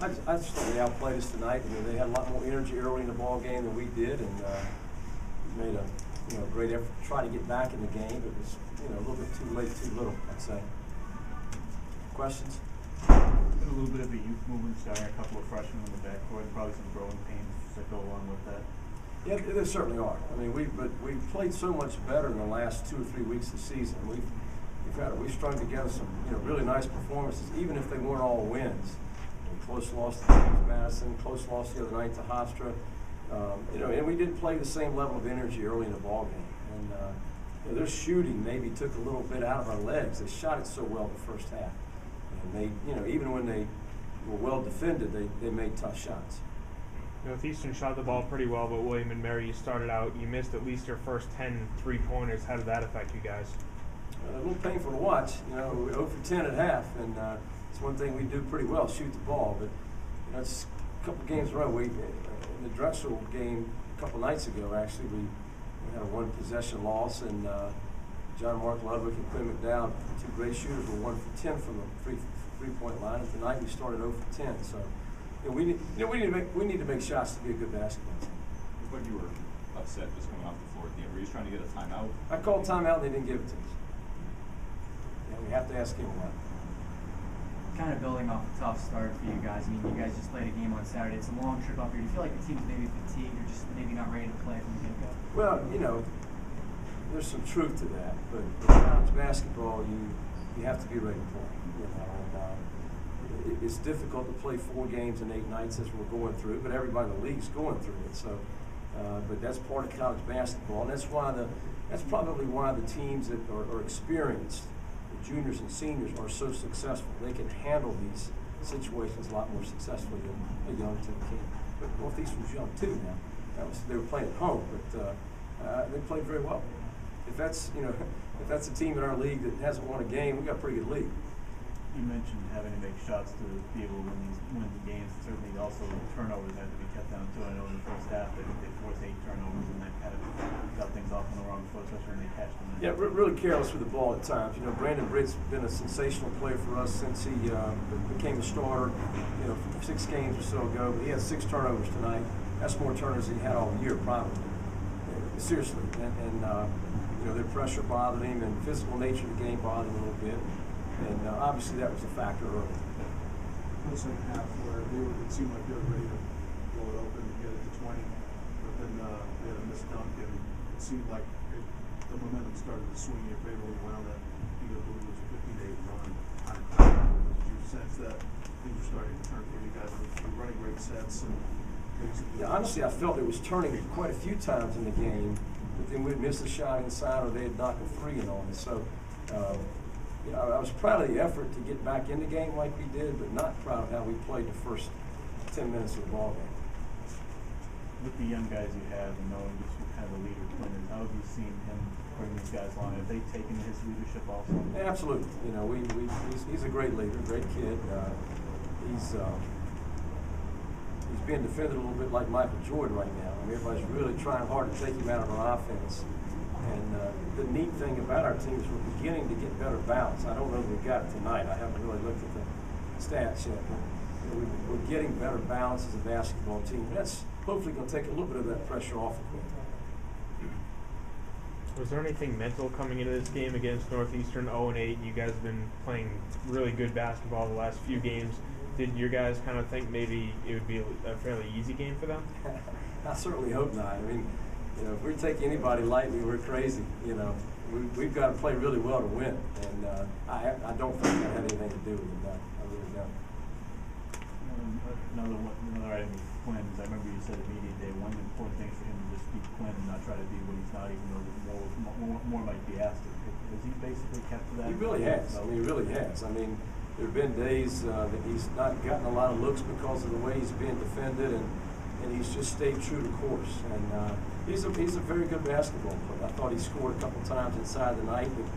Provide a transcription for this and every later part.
I just thought they outplayed us tonight. You know, they had a lot more energy early in the ball game than we did, and made a great effort to try to get back in the game. It was a little bit too late, too little, I'd say. Questions? A little bit of a youth movement, starting a couple of freshmen in the backcourt, and probably some growing pains that go along with that. Yeah, there certainly are. I mean, we've played so much better in the last 2 or 3 weeks of the season. We've strung together some really nice performances, even if they weren't all wins. Close loss to James Madison, close loss the other night to Hofstra. And we didn't play the same level of energy early in the ball game. And their shooting maybe took a little bit out of our legs. They shot it so well the first half, and they, even when they were well defended, they made tough shots. Northeastern shot the ball pretty well, but William and Mary, you started out, you missed at least your first 10 three-pointers. How did that affect you guys? A little painful to watch. We're 0 for 10 at half, and it's one thing we do pretty well, shoot the ball. But it's a couple games in a row. In the Drexel game a couple nights ago, actually, we had a one-possession loss, and John Mark Ludwig and Quinn McDowell, two great shooters, were 1 for 10 from the three-point line. And tonight we started 0 for 10. So we need to make shots to be a good basketball team. But you were upset just coming off the floor at the end. Were you just trying to get a timeout? I called timeout and they didn't give it to us. We have to ask him why. Kind of building off a tough start for you guys. I mean, you guys just played a game on Saturday. It's a long trip up here. Do you feel like the team's maybe fatigued or just maybe not ready to play from the get-go? Well, there's some truth to that. But in college basketball, you have to be ready to play. And it's difficult to play 4 games in 8 nights as we're going through, but everybody in the league's going through it. So, but that's part of college basketball, and that's probably why the teams that are experienced, juniors and seniors, are so successful. They can handle these situations a lot more successfully than a young team can. But Northeastern's young too now. They were playing at home, but they played very well. If that's a team in our league that hasn't won a game, we've got a pretty good league. You mentioned having to make shots to be able to win the games. Certainly, also turnovers had to be kept down too. I know in the first half they forced 8 turnovers, and that kind of got things off on the wrong foot, especially when they catch them. Yeah, really careless with the ball at times. Brandon Britt's been a sensational player for us since he became a starter, 6 games or so ago. But he had 6 turnovers tonight. That's more turnovers than he had all year, probably. Seriously, and their pressure bothered him, and physical nature of the game bothered him a little bit. And obviously that was a factor early. In the second half, where it seemed like they were ready to blow it open and get it to 20, but then they had a missed dunk, and it seemed like the momentum started to swing in your favor. We went on that, I believe it was a 50-day run. Did you sense that things were starting to turn for you guys? You were running great sets. Honestly, I felt it was turning quite a few times in the game, but then we'd miss a shot inside, or they'd knock a 3 in on us. So. I was proud of the effort to get back in the game like we did, but not proud of how we played the first 10 minutes of the ball game. With the young guys you have, and knowing just what kind of a leader Quinn is, how have you seen him bring these guys along? Have they taken his leadership also? Yeah, absolutely. He's a great leader, great kid. He's being defended a little bit like Michael Jordan right now. I mean, everybody's really trying hard to take him out of our offense. And the neat thing about our team is we're beginning to get better balance. I don't know if we've got it tonight. I haven't really looked at the stats yet. But we're getting better balance as a basketball team. That's hopefully going to take a little bit of that pressure off of me. Was there anything mental coming into this game against Northeastern 0-8? You guys have been playing really good basketball the last few games. Did your guys kind of think maybe it would be a fairly easy game for them? I certainly hope not. I mean, if we take anybody lightly, we're crazy. We've got to play really well to win, and I don't think that had anything to do with it. No, I really don't. Another item with Quinn is I remember you said at media day one of the important things for him to just be Quinn and not try to be what he's not, even though more might be asked of him. Has he basically kept to that? He really has. I mean, he really has. I mean, there have been days that he's not gotten a lot of looks because of the way he's being defended, and he's just stayed true to course. And he's a very good basketball player. I thought he scored a couple times inside the night, but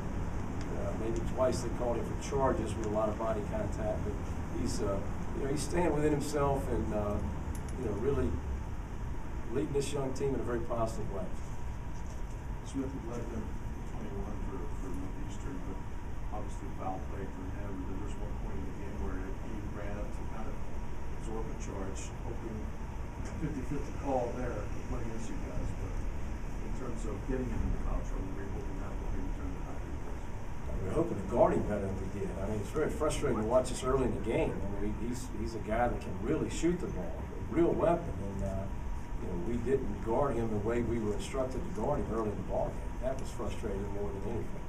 maybe twice they called him for charges with a lot of body contact. But he's staying within himself and really leading this young team in a very positive way. Smith led them 21 for Northeastern, but obviously foul play for him. There was one point in the game where he ran up to kind of absorb charge, hoping 50-50 call there to play against you guys, but in terms of getting him into foul trouble, we're hoping that will be returned to high defense. We're hoping to guard him better than we did. I mean, it's very frustrating to watch us early in the game. I mean, he's a guy that can really shoot the ball, a real weapon, and you know, we didn't guard him the way we were instructed to guard him early in the ball game. That was frustrating more than anything.